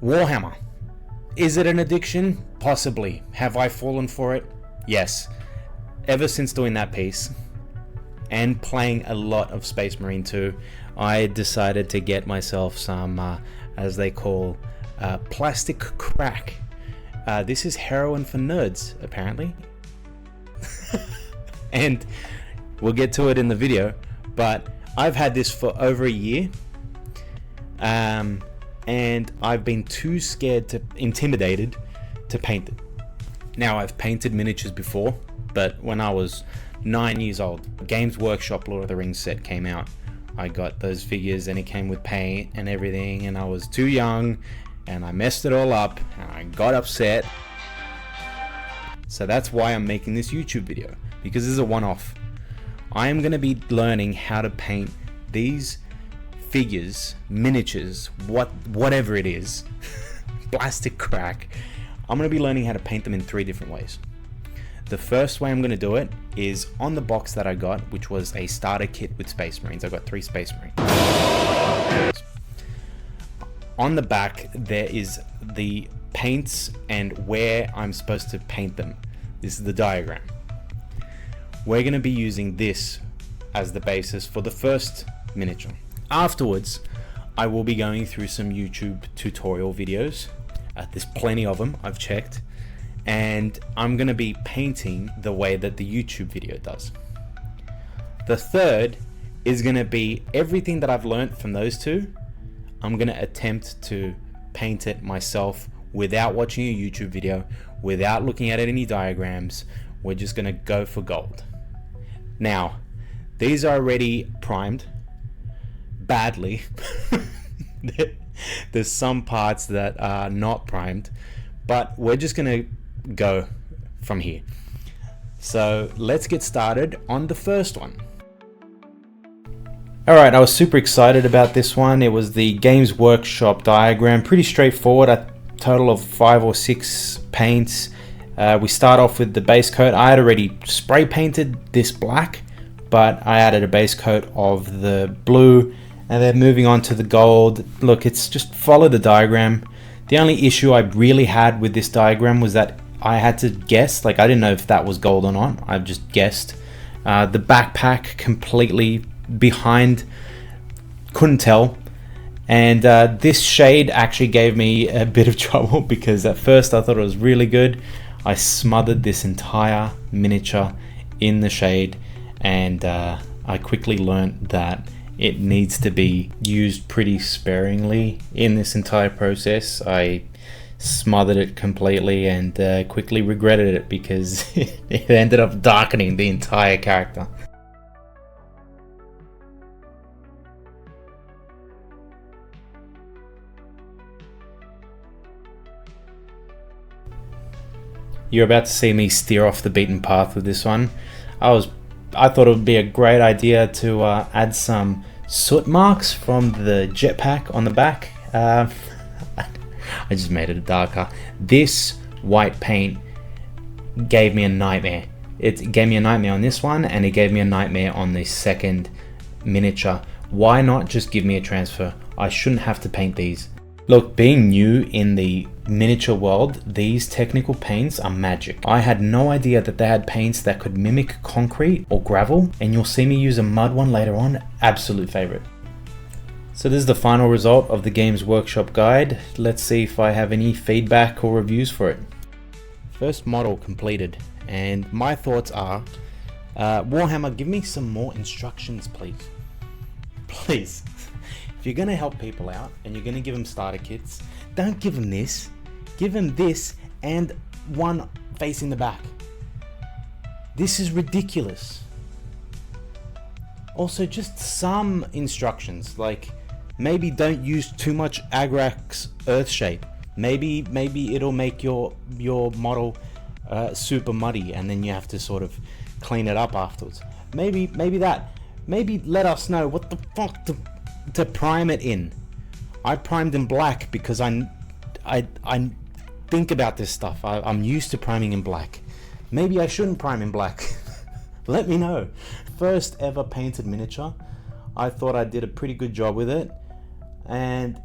Warhammer. Is it an addiction? Possibly. Have I fallen for it? Yes. Ever since doing that piece and playing a lot of Space Marine 2, I decided to get myself some, as they call, plastic crack. This is heroin for nerds, apparently. And we'll get to it in the video, but I've had this for over a year. And I've been too scared intimidated to paint it. Now, I've painted miniatures before, but when I was 9 years old, Games Workshop Lord of the Rings set came out. I got those figures and it came with paint and everything, and I was too young and I messed it all up and I got upset. So that's why I'm making this YouTube video, because this is a one-off. I am going to be learning how to paint these figures, miniatures, whatever it is, plastic crack. I'm going to be learning how to paint them in 3 different ways. The first way I'm going to do it is on the box that I got, which was a starter kit with Space Marines. I got 3 Space Marines. On the back there is the paints and where I'm supposed to paint them. This is the diagram. We're going to be using this as the basis for the first miniature. Afterwards, I will be going through some YouTube tutorial videos. There's plenty of them, I've checked. And I'm going to be painting the way that the YouTube video does. The third is going to be everything that I've learned from those 2. I'm going to attempt to paint it myself without watching a YouTube video, without looking at any diagrams. We're just going to go for gold. Now, these are already primed. Badly. There's some parts that are not primed, but we're just gonna go from here. So let's get started on the first one. Alright, I was super excited about this one. It was the Games Workshop diagram, pretty straightforward, a total of 5 or 6 paints. We start off with the base coat. I had already spray painted this black, but I added a base coat of the blue. And then moving on to the gold. Look, it's just follow the diagram. The only issue I really had with this diagram was that I had to guess. Like, I didn't know if that was gold or not. I've just guessed. The backpack completely behind. Couldn't tell. And this shade actually gave me a bit of trouble because at first I thought it was really good. I smothered this entire miniature in the shade, and I quickly learned that it needs to be used pretty sparingly in this entire process. I smothered it completely and quickly regretted it because it ended up darkening the entire character. You're about to see me steer off the beaten path with this one. I thought it would be a great idea to add some soot marks from the jetpack on the back. I just made it darker. This white paint gave me a nightmare. It gave me a nightmare on this one, and it gave me a nightmare on the second miniature. Why not just give me a transfer? I shouldn't have to paint these. Look, being new in the miniature world, these technical paints are magic. I had no idea that they had paints that could mimic concrete or gravel, and you'll see me use a mud one later on. Absolute favorite. So this is the final result of the Games Workshop guide. Let's see if I have any feedback or reviews for it. First model completed, and my thoughts are, Warhammer, give me some more instructions, please. Please. If you're going to help people out and you're going to give them starter kits, don't give them this. Give them this and one facing the back. This is ridiculous. Also, just some instructions, like maybe don't use too much Agrax earth shape. Maybe it'll make your model super muddy and then you have to sort of clean it up afterwards. Maybe that. Maybe let us know what the fuck to prime it in. I primed in black because I think about this stuff. I'm used to priming in black. Maybe I shouldn't prime in black. Let me know. First ever painted miniature. I thought I did a pretty good job with it, and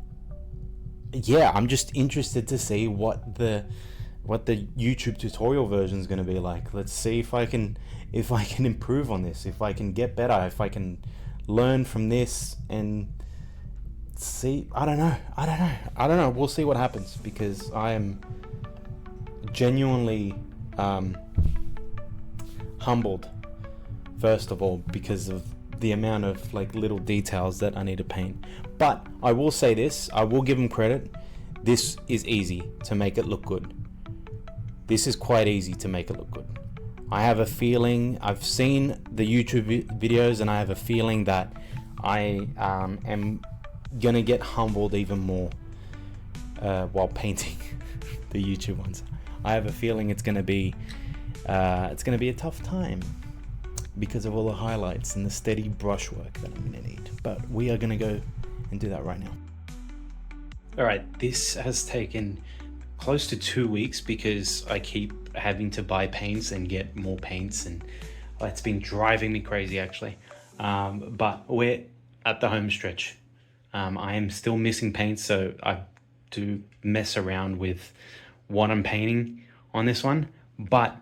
yeah, I'm just interested to see what the YouTube tutorial version is going to be like. Let's see if I can improve on this, if I can get better, if I can learn from this and see. I don't know. We'll see what happens, because I am genuinely humbled, first of all, because of the amount of like little details that I need to paint. But I will say this, I will give them credit. This is easy to make it look good. This is quite easy to make it look good. I have a feeling, I've seen the YouTube videos, and I have a feeling that I am gonna get humbled even more while painting the YouTube ones. I have a feeling it's gonna be a tough time because of all the highlights and the steady brushwork that I'm gonna need. But we are gonna go and do that right now. All right, this has taken close to 2 weeks because I keep having to buy paints and get more paints, and it's been driving me crazy actually. But we're at the home stretch. I am still missing paints, so I do mess around with what I'm painting on this one, but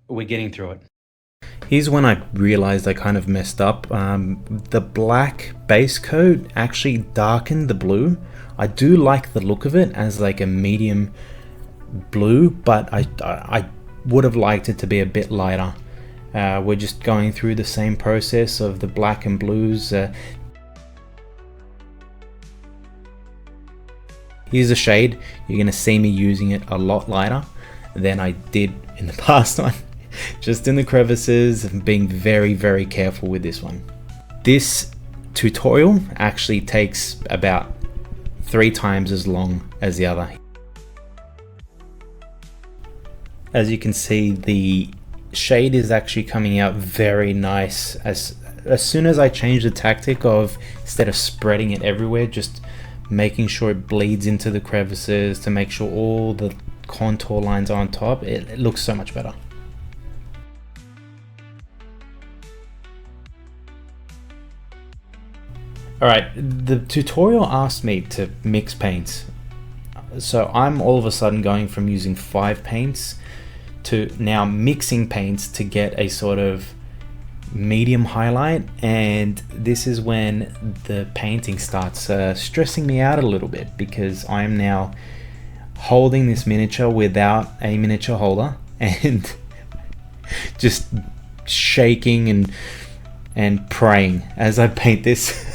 we're getting through it. Here's when I realized I kind of messed up. The black base coat actually darkened the blue. I do like the look of it as like a medium blue, but I would have liked it to be a bit lighter. We're just going through the same process of the black and blues. Here's a shade. You're gonna see me using it a lot lighter than I did in the past one. Just in the crevices, and being very, very careful with this one. This tutorial actually takes about 3 times as long as the other. As you can see, the shade is actually coming out very nice. As soon as I change the tactic of, instead of spreading it everywhere, just making sure it bleeds into the crevices to make sure all the contour lines are on top, it looks so much better. Alright, the tutorial asked me to mix paints. So I'm all of a sudden going from using 5 paints to now mixing paints to get a sort of medium highlight, and this is when the painting starts stressing me out a little bit, because I am now holding this miniature without a miniature holder and just shaking and praying as I paint this.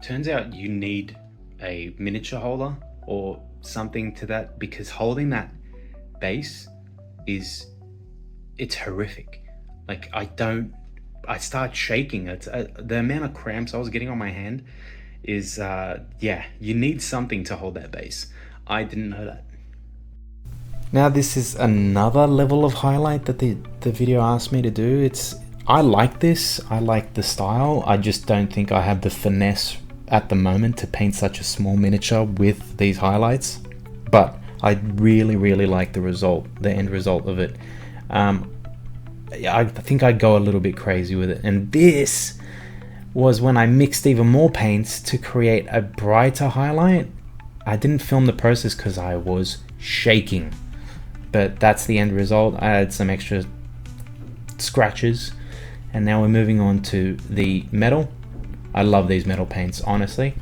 Turns out you need a miniature holder or something to that, because holding that base it's horrific. Like I start shaking. It's the amount of cramps I was getting on my hand is yeah, you need something to hold that base. I didn't know that. Now this is another level of highlight that the video asked me to do. I like this, I like the style, I just don't think I have the finesse at the moment to paint such a small miniature with these highlights, but I really like the end result of it. I think I'd go a little bit crazy with it, and this was when I mixed even more paints to create a brighter highlight. I didn't film the process because I was shaking, but that's the end result. I added some extra scratches, and now we're moving on to the metal. I love these metal paints, honestly.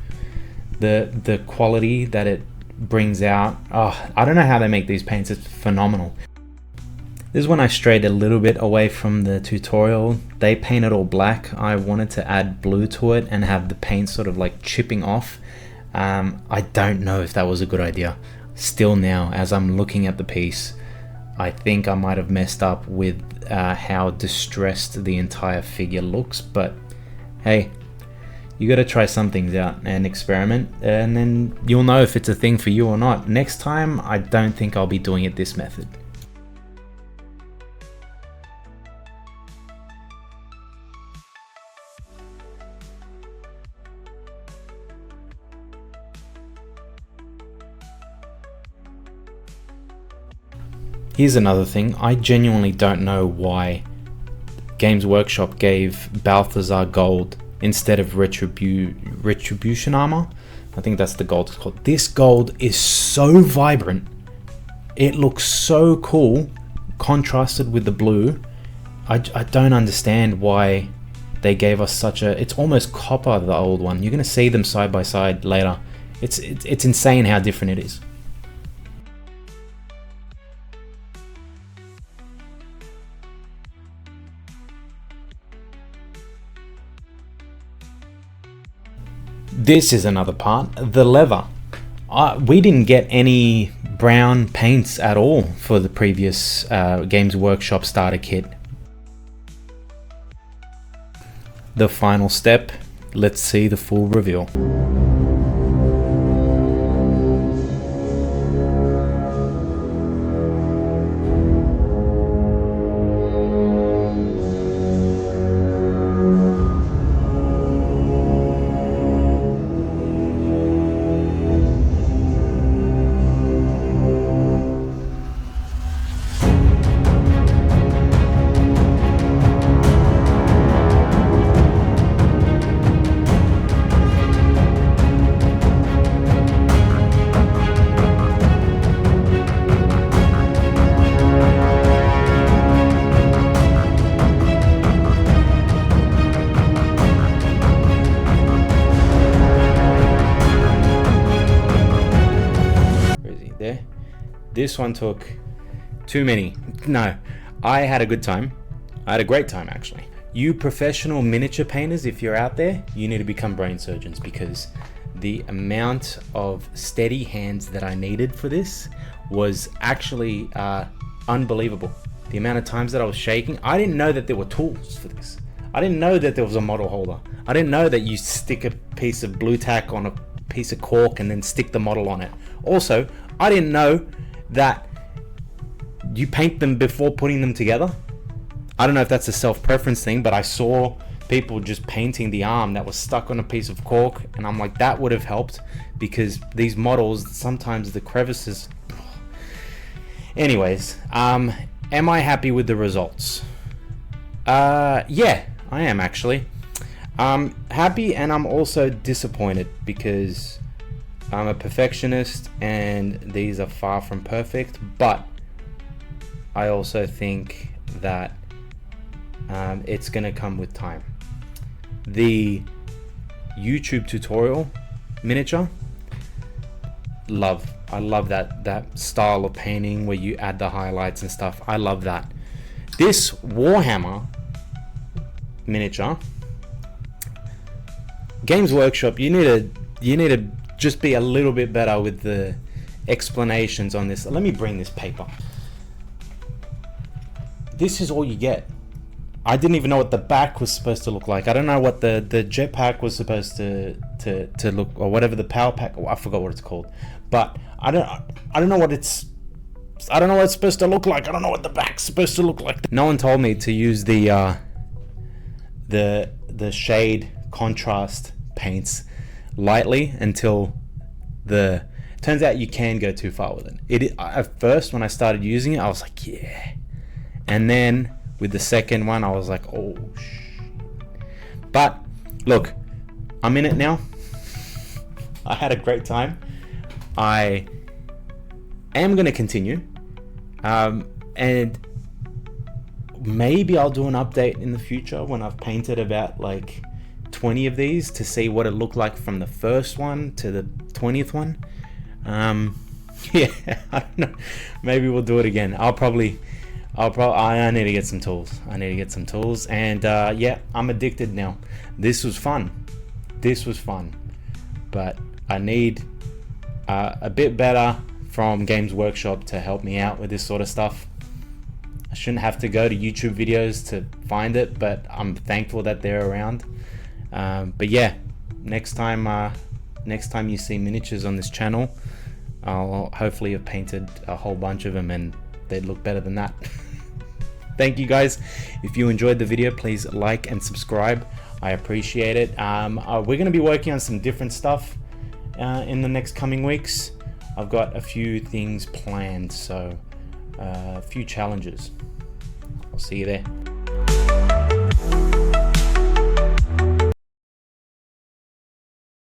The quality that it brings out, oh, I don't know how they make these paints, it's phenomenal. This is when I strayed a little bit away from the tutorial. They painted all black. I wanted to add blue to it and have the paint sort of like chipping off. I don't know if that was a good idea. Still now, as I'm looking at the piece, I think I might have messed up with how distressed the entire figure looks, but hey, you got to try some things out and experiment, and then you'll know if it's a thing for you or not. Next time, I don't think I'll be doing it this method. Here's another thing. I genuinely don't know why Games Workshop gave Balthazar gold instead of retribution armor. I think that's the gold it's called. This gold is so vibrant. It looks so cool, contrasted with the blue. I don't understand why they gave us such a... It's almost copper, the old one. You're gonna see them side by side later. It's insane how different it is. This is another part, the leather. We didn't get any brown paints at all for the previous Games Workshop starter kit. The final step, let's see the full reveal. This one took too many. No, I had a good time. I had a great time, actually. You professional miniature painters, if you're out there, you need to become brain surgeons, because the amount of steady hands that I needed for this was actually unbelievable. The amount of times that I was shaking. I didn't know that there were tools for this. I didn't know that there was a model holder. I didn't know that you stick a piece of blue tack on a piece of cork and then stick the model on it. Also, I didn't know that you paint them before putting them together. I don't know if that's a self-preference thing, but I saw people just painting the arm that was stuck on a piece of cork, and I'm like, that would have helped, because these models, sometimes the crevices... Anyways, am I happy with the results? Yeah, I am actually. I'm happy, and I'm also disappointed, because I'm a perfectionist and these are far from perfect, but I also think that it's gonna come with time. The YouTube tutorial miniature, I love that style of painting where you add the highlights and stuff. I love that. This Warhammer miniature, Games Workshop, you need to just be a little bit better with the explanations on this. Let me bring this paper. This is all you get. I didn't even know what the back was supposed to look like. I don't know what the jetpack was supposed to look, or whatever the power pack. Oh, I forgot what it's called. But I don't know what it's supposed to look like. I don't know what the back's supposed to look like. No one told me to use the shade contrast paints lightly until turns out you can go too far with it. At first, when I started using it, I was like, yeah. And then with the second one, I was like, oh, But look, I'm in it now. I had a great time. I am going to continue. And maybe I'll do an update in the future when I've painted about like 20 of these to see what it looked like from the first one to the 20th one. Yeah, I don't know. Maybe we'll do it again. I need to get some tools. And yeah, I'm addicted now. This was fun. But I need a bit better from Games Workshop to help me out with this sort of stuff. I shouldn't have to go to YouTube videos to find it, but I'm thankful that they're around. But yeah, next time you see miniatures on this channel, I'll hopefully have painted a whole bunch of them and they'd look better than that. Thank you guys. If you enjoyed the video, please like and subscribe. I appreciate it. We're going to be working on some different stuff in the next coming weeks. I've got a few things planned, so a few challenges. I'll see you there.